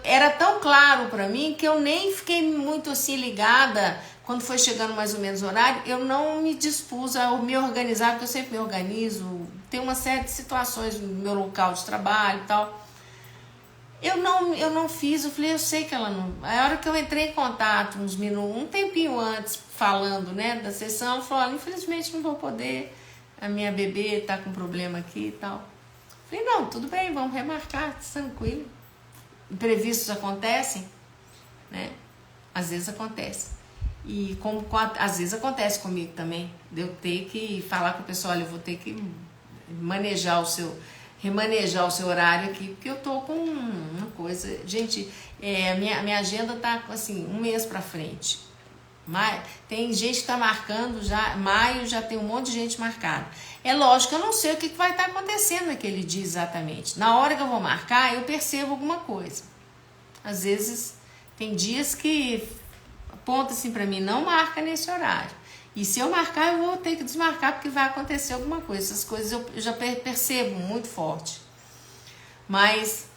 era tão claro para mim que eu nem fiquei muito assim ligada. Quando foi chegando mais ou menos o horário, eu não me dispus a me organizar, porque eu sempre me organizo. Tem uma série de situações no meu local de trabalho e tal. Eu não fiz, eu falei, eu sei que ela não... A hora que eu entrei em contato, um tempinho antes, falando, né, da sessão, ela falou, olha, infelizmente não vou poder, a minha bebê tá com problema aqui e tal. Falei, não, tudo bem, vamos remarcar, tranquilo. Imprevistos acontecem, né? Às vezes acontece. E às vezes acontece comigo também, de eu ter que falar com o pessoal, olha, eu vou ter que remanejar o seu horário aqui, porque eu tô com uma coisa... Gente, minha agenda tá assim, um mês pra frente. Tem gente que tá marcando já, maio já tem um monte de gente marcada. É lógico que eu não sei o que vai estar acontecendo naquele dia exatamente. Na hora que eu vou marcar, eu percebo alguma coisa. Às vezes, tem dias que aponta assim pra mim, não marca nesse horário. E se eu marcar, eu vou ter que desmarcar, porque vai acontecer alguma coisa. Essas coisas eu já percebo muito forte. Mas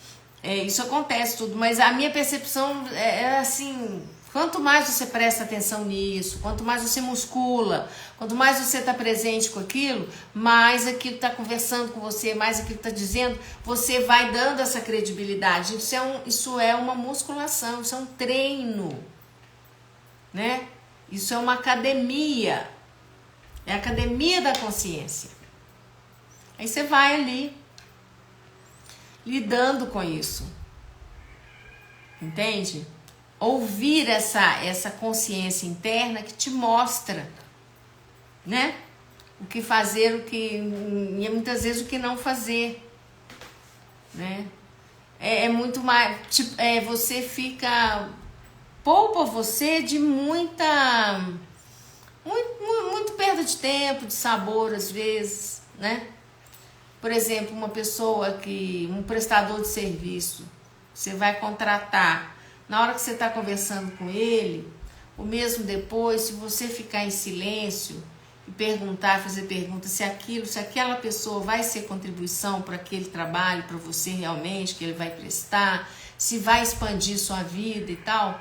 isso acontece tudo. Mas a minha percepção é assim... Quanto mais você presta atenção nisso, quanto mais você muscula, quanto mais você está presente com aquilo, mais aquilo está conversando com você, mais aquilo está dizendo, você vai dando essa credibilidade. Isso é uma musculação, isso é um treino, né? Isso é uma academia, é a academia da consciência. Aí você vai ali, lidando com isso, entende? Ouvir essa consciência interna que te mostra, né? O que fazer, e muitas vezes o que não fazer, né? É muito mais, tipo, você poupa você de muito perda de tempo, de sabor às vezes, né? Por exemplo, um prestador de serviço, você vai contratar. Na hora que você está conversando com ele, ou mesmo depois, se você ficar em silêncio e fazer perguntas se aquela pessoa vai ser contribuição para aquele trabalho, para você realmente, que ele vai prestar, se vai expandir sua vida e tal,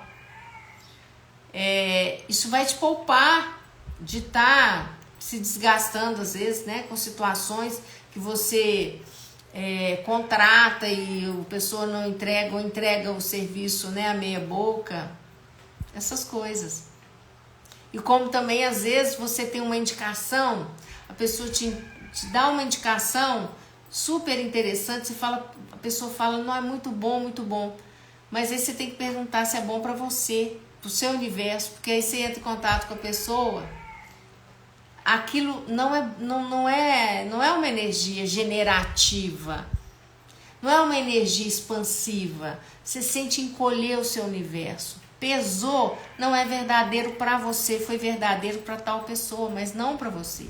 isso vai te poupar de estar se desgastando às vezes, né, com situações que você... contrata e a pessoa não entrega ou entrega o serviço, né, a meia boca, essas coisas. E como também às vezes você tem uma indicação, a pessoa te dá uma indicação super interessante, a pessoa fala, não, é muito bom, mas aí você tem que perguntar se é bom para você, pro seu universo, porque aí você entra em contato com a pessoa. Aquilo não é uma energia generativa, não é uma energia expansiva. Você sente encolher o seu universo. Pesou, não é verdadeiro para você, foi verdadeiro para tal pessoa, mas não para você.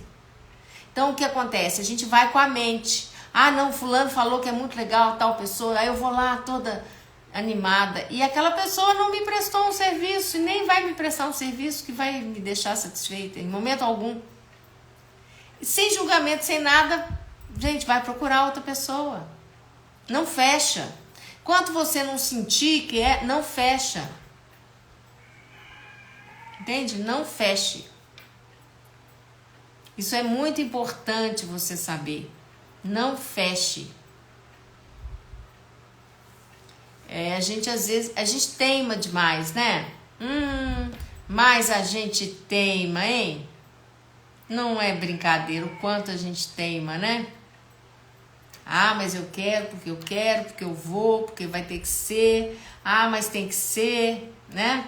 Então o que acontece? A gente vai com a mente. Ah, não, fulano falou que é muito legal tal pessoa, aí eu vou lá toda animada e aquela pessoa não me prestou um serviço e nem vai me prestar um serviço que vai me deixar satisfeita em momento algum. Sem julgamento, sem nada, gente, vai procurar outra pessoa. Não fecha. Enquanto você não sentir que não fecha. Entende? Não feche. Isso é muito importante você saber. Não feche. A gente teima demais, né? Mas a gente teima, hein? Não é brincadeira o quanto a gente teima, né? Ah, mas eu quero, porque eu vou, porque vai ter que ser. Ah, mas tem que ser, né?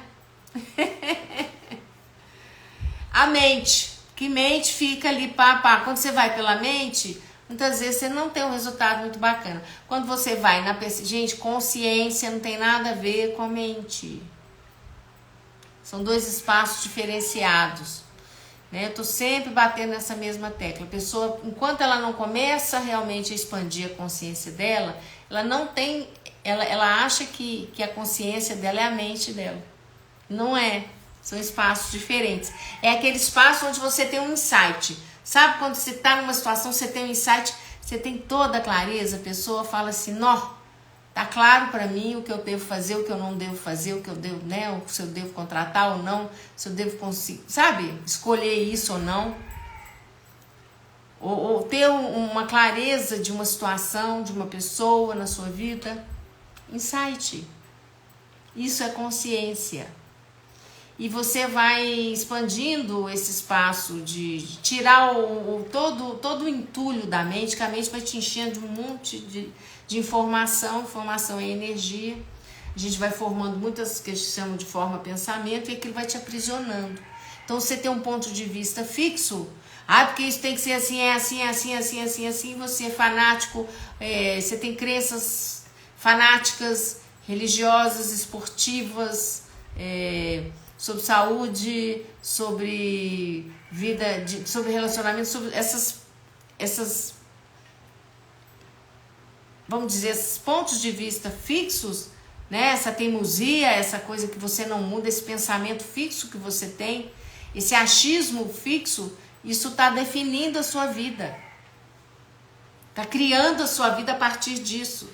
A mente, que mente fica ali, pá. Quando você vai pela mente, muitas vezes você não tem um resultado muito bacana. Quando você vai na... Gente, consciência não tem nada a ver com a mente. São dois espaços diferenciados. Né? Eu tô sempre batendo nessa mesma tecla. A pessoa, enquanto ela não começa realmente a expandir a consciência dela, ela não tem... Ela acha que a consciência dela é a mente dela. Não é. São espaços diferentes. É aquele espaço onde você tem um insight. Sabe quando você está numa situação, você tem um insight, você tem toda a clareza, a pessoa fala assim, nó, tá claro para mim o que eu devo fazer, o que eu não devo fazer, o que eu devo, né, se eu devo contratar ou não, se eu devo conseguir, sabe, escolher isso ou não. Ou ter uma clareza de uma situação, de uma pessoa na sua vida. Insight. Isso é consciência. E você vai expandindo esse espaço de tirar todo o entulho da mente, que a mente vai te enchendo de um monte de informação. Informação é energia. A gente vai formando muitas que chamam de forma pensamento e aquilo vai te aprisionando. Então você tem um ponto de vista fixo. Porque isso tem que ser assim, é assim, é assim, é assim, é assim, é assim. Você é fanático, você tem crenças fanáticas, religiosas, esportivas, sobre saúde, sobre vida, sobre relacionamento, sobre essas, vamos dizer, esses pontos de vista fixos, né? Essa teimosia, essa coisa que você não muda, esse pensamento fixo que você tem, esse achismo fixo, isso está definindo a sua vida. Está criando a sua vida a partir disso.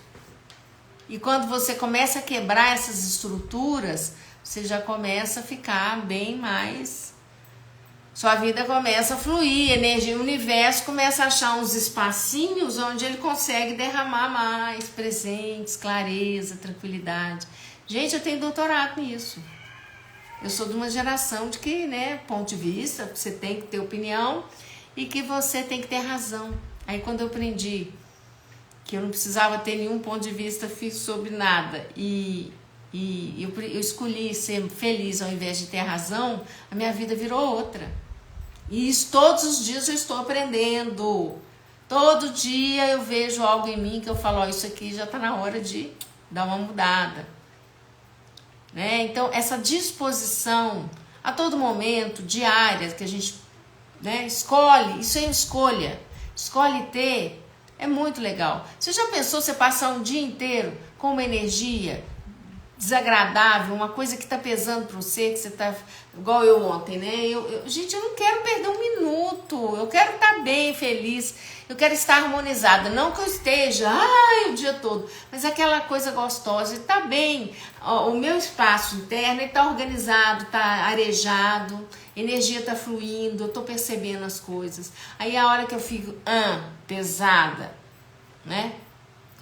E quando você começa a quebrar essas estruturas, você já começa a ficar bem mais... Sua vida começa a fluir, energia, o universo começa a achar uns espacinhos onde ele consegue derramar mais presentes, clareza, tranquilidade. Gente, eu tenho doutorado nisso. Eu sou de uma geração de que, né, ponto de vista, você tem que ter opinião e que você tem que ter razão. Aí quando eu aprendi que eu não precisava ter nenhum ponto de vista fixo sobre nada e eu escolhi ser feliz ao invés de ter razão, a minha vida virou outra. E isso, todos os dias eu estou aprendendo. Todo dia eu vejo algo em mim que eu falo, isso aqui já está na hora de dar uma mudada. Né? Então, essa disposição a todo momento, diária, que a gente, né, escolhe, isso é escolha. Escolhe ter, é muito legal. Você já pensou você passar um dia inteiro com uma energia desagradável, uma coisa que tá pesando para você, que você tá igual eu ontem, né? Gente, eu não quero perder um minuto, eu quero estar bem, feliz, eu quero estar harmonizada, não que eu esteja, o dia todo, mas aquela coisa gostosa, e tá bem, o meu espaço interno está organizado, tá arejado, energia tá fluindo, eu tô percebendo as coisas. Aí a hora que eu fico pesada, né?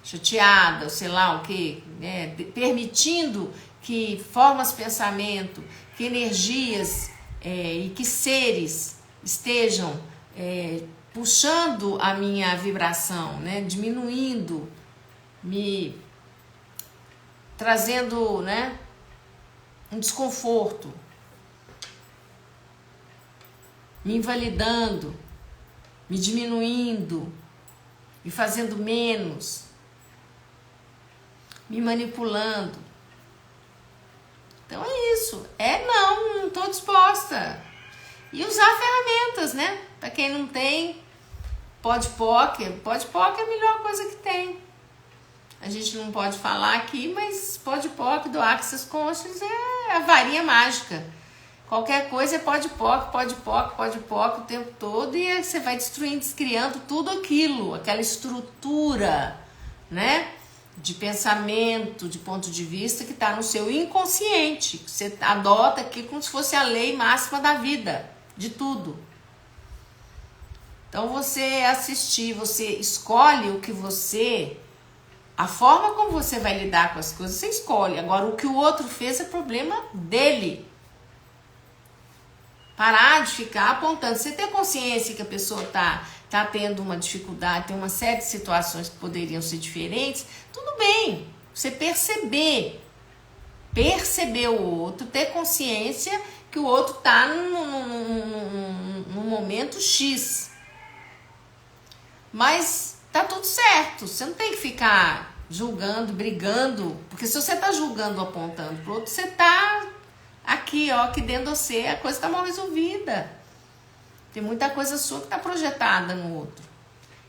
Chateada, sei lá o que, né? Permitindo que formas de pensamento, que energias e que seres estejam puxando a minha vibração, né? Diminuindo, me trazendo, né? Um desconforto, me invalidando, me diminuindo, me fazendo menos, me manipulando. Então é isso. Não estou disposta. E usar ferramentas, né? Para quem não tem, PodPoc é a melhor coisa que tem. A gente não pode falar aqui, mas PodPoc do Access Conscious é a varinha mágica. Qualquer coisa é PodPoc o tempo todo, e você vai destruindo, descriando tudo aquilo, aquela estrutura, né? De pensamento, de ponto de vista que está no seu inconsciente, que você adota aqui como se fosse a lei máxima da vida, de tudo. Então você assistir, você escolhe o que a forma como você vai lidar com as coisas, você escolhe. Agora o que o outro fez é problema dele. Parar de ficar apontando. Você ter consciência que a pessoa tá tendo uma dificuldade, tem uma série de situações que poderiam ser diferentes, tudo bem. Você perceber o outro, ter consciência que o outro tá num momento X. Mas tá tudo certo. Você não tem que ficar julgando, brigando, porque se você tá julgando, apontando pro outro, você tá aqui, ó, aqui dentro de você, a coisa tá mal resolvida. Tem muita coisa sua que tá projetada no outro.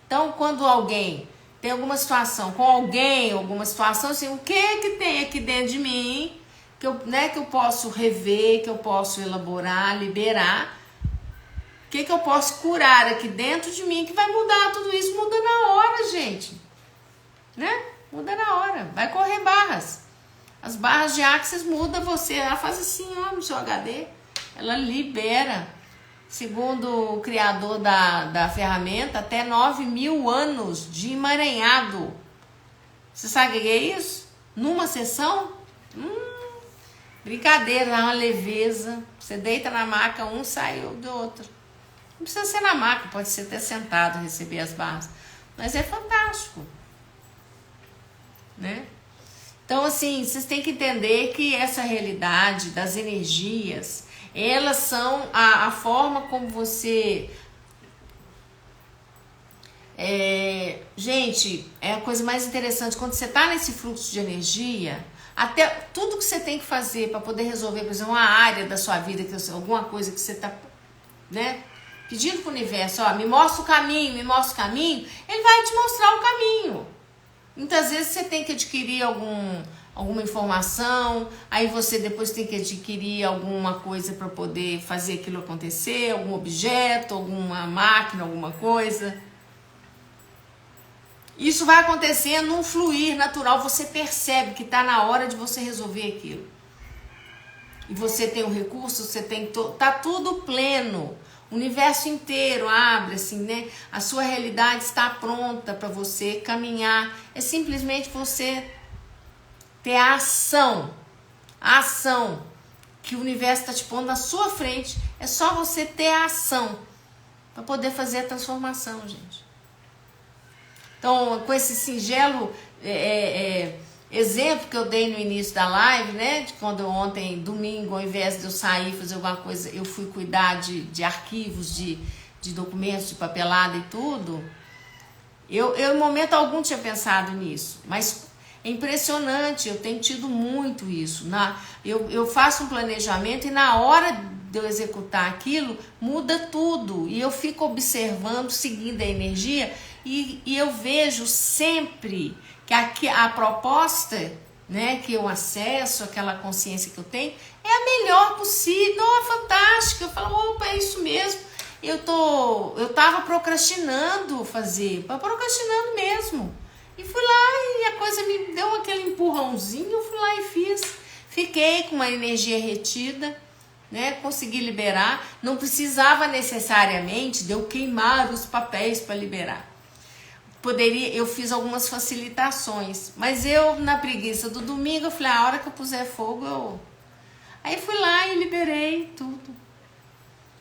Então, quando alguém tem alguma situação com alguém, alguma situação assim, o que tem aqui dentro de mim que eu, né, que eu posso rever, que eu posso elaborar, liberar, o que eu posso curar aqui dentro de mim que vai mudar tudo isso? Muda na hora, gente, né? Muda na hora, vai correr barras. As barras de Axis mudam você, ela faz assim, ó, no seu HD, ela libera. Segundo o criador da ferramenta, até 9.000 anos de emaranhado. Você sabe o que é isso? Numa sessão? Brincadeira, uma leveza. Você deita na maca, um saiu do outro. Não precisa ser na maca, pode ser até sentado, receber as barras. Mas é fantástico, né? Então, assim, vocês têm que entender que essa realidade das energias, elas são a forma como você... gente, é a coisa mais interessante. Quando você está nesse fluxo de energia, até tudo que você tem que fazer para poder resolver, por exemplo, uma área da sua vida, alguma coisa que você está, né, pedindo para o universo, ó, me mostra o caminho, ele vai te mostrar o caminho. Muitas vezes você tem que adquirir alguma informação, aí você depois tem que adquirir alguma coisa para poder fazer aquilo acontecer, algum objeto, alguma máquina, alguma coisa. Isso vai acontecendo num fluir natural, você percebe que está na hora de você resolver aquilo. E você tem o recurso, você tem tá tudo pleno. O universo inteiro abre, assim, né? A sua realidade está pronta para você caminhar. É simplesmente você ter a ação. A ação que o universo está te pondo na sua frente. É só você ter a ação para poder fazer a transformação, gente. Então, com esse singelo exemplo que eu dei no início da live, né? De quando ontem, domingo, ao invés de eu sair fazer alguma coisa, eu fui cuidar de arquivos, de documentos, de papelada e tudo. Eu em momento algum tinha pensado nisso, mas é impressionante, eu tenho tido muito isso. Eu faço um planejamento e na hora de eu executar aquilo, muda tudo. E eu fico observando, seguindo a energia, e eu vejo sempre que a proposta, né, que eu acesso, aquela consciência que eu tenho, é a melhor possível. Não, é fantástica. Eu falo, opa, é isso mesmo. Eu tava procrastinando procrastinando mesmo. E fui lá e a coisa me deu aquele empurrãozinho, eu fui lá e fiz. Fiquei com uma energia retida, né? Consegui liberar. Não precisava necessariamente de eu queimar os papéis para liberar. Eu fiz algumas facilitações, mas eu, na preguiça do domingo, eu falei, a hora que eu puser fogo, Aí fui lá e liberei tudo.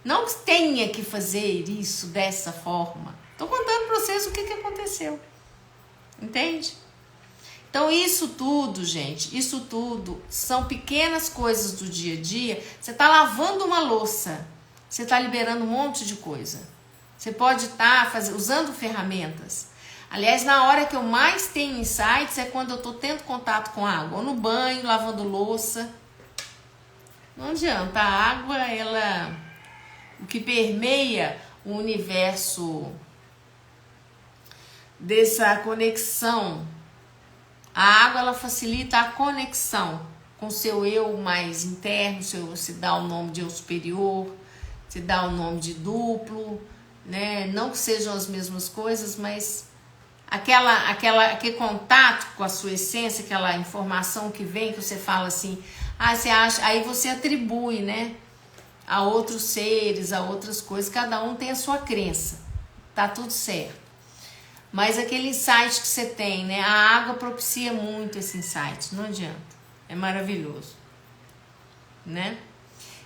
Não tenha que fazer isso dessa forma. Tô contando para vocês o que aconteceu. Entende? Então isso tudo, gente, isso tudo são pequenas coisas do dia a dia. Você tá lavando uma louça, você tá liberando um monte de coisa. Você pode estar usando ferramentas. Aliás, na hora que eu mais tenho insights é quando eu tô tendo contato com água, ou no banho, lavando louça. Não adianta, a água, o que permeia o universo dessa conexão. A água, ela facilita a conexão com o seu eu mais interno, se dá o nome de eu superior, se dá o nome de duplo, né? Não que sejam as mesmas coisas, mas aquele contato com a sua essência, aquela informação que vem, que você fala assim, você acha, aí você atribui, né, a outros seres, a outras coisas, cada um tem a sua crença, tá tudo certo. Mas aquele insight que você tem, né, a água propicia muito esse insight, não adianta, é maravilhoso, né?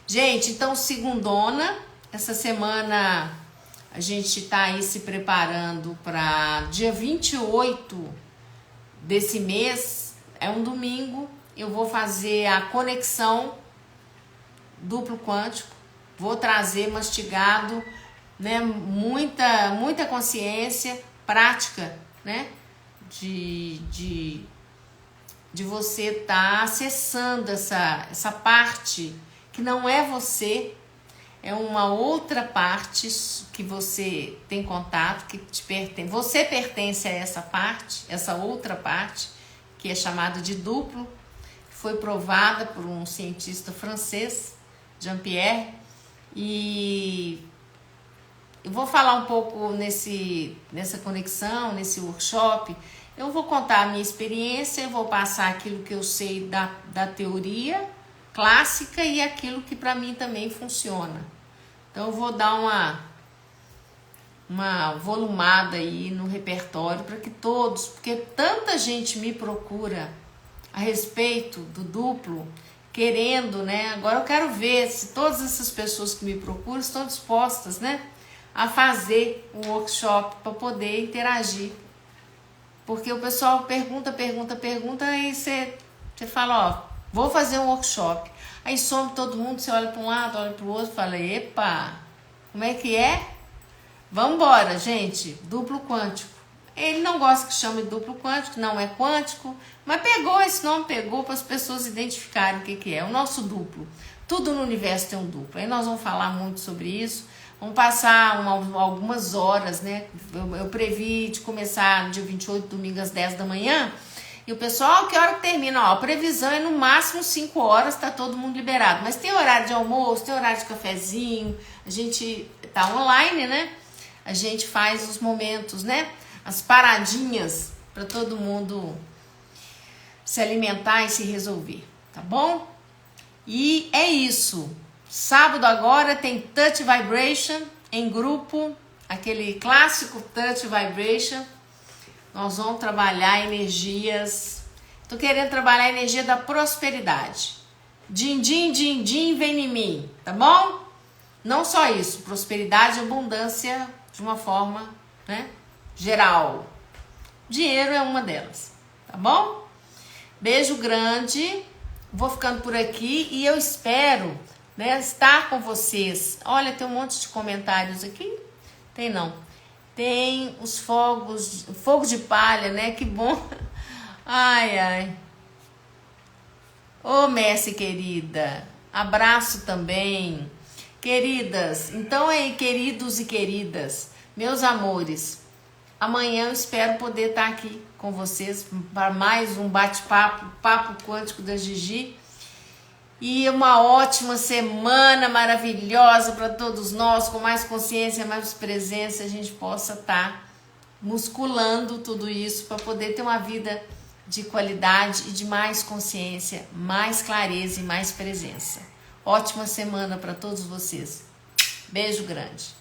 Gente, então segundona, essa semana a gente tá aí se preparando para dia 28 desse mês, é um domingo, eu vou fazer a conexão duplo quântico, vou trazer mastigado, né, muita consciência, prática, né? De você estar acessando essa parte que não é você, é uma outra parte que você tem contato, que te pertence. Você pertence a essa parte, essa outra parte, que é chamada de duplo, que foi provada por um cientista francês, Jean-Pierre, e eu vou falar um pouco nessa conexão, nesse workshop. Eu vou contar a minha experiência, eu vou passar aquilo que eu sei da teoria clássica e aquilo que para mim também funciona. Então eu vou dar uma volumada aí no repertório para que todos, porque tanta gente me procura a respeito do duplo, querendo, né? Agora eu quero ver se todas essas pessoas que me procuram estão dispostas, né, a fazer um workshop para poder interagir. Porque o pessoal pergunta, aí você fala, ó, vou fazer um workshop. Aí some todo mundo, você olha para um lado, olha para o outro, fala, epa, como é que é? Vambora, gente, duplo quântico. Ele não gosta que chame de duplo quântico, não é quântico, mas pegou esse nome, pegou para as pessoas identificarem o que é o nosso duplo. Tudo no universo tem um duplo. Aí nós vamos falar muito sobre isso. Vamos passar algumas horas, né? Eu previ de começar no dia 28, domingo, às 10 da manhã. E o pessoal, que hora que termina? Ó, a previsão é no máximo 5 horas, tá todo mundo liberado. Mas tem horário de almoço, tem horário de cafezinho. A gente tá online, né? A gente faz os momentos, né? As paradinhas para todo mundo se alimentar e se resolver, tá bom? E é isso. Sábado agora tem Touch Vibration em grupo, aquele clássico Touch Vibration. Nós vamos trabalhar energias. Tô querendo trabalhar a energia da prosperidade. Din, din, din, din, vem em mim, tá bom? Não só isso, prosperidade e abundância de uma forma, né, geral. Dinheiro é uma delas, tá bom? Beijo grande. Vou ficando por aqui e eu espero, né, estar com vocês. Olha, tem um monte de comentários aqui. Tem não. Tem os fogo de palha, né? Que bom. Ai, ai. Ô, Messi querida. Abraço também. Queridas, então aí, queridos e queridas, meus amores, amanhã eu espero poder estar aqui com vocês para mais um bate-papo, papo quântico da Gigi. E uma ótima semana maravilhosa para todos nós, com mais consciência, mais presença, a gente possa estar musculando tudo isso para poder ter uma vida de qualidade e de mais consciência, mais clareza e mais presença. Ótima semana para todos vocês. Beijo grande.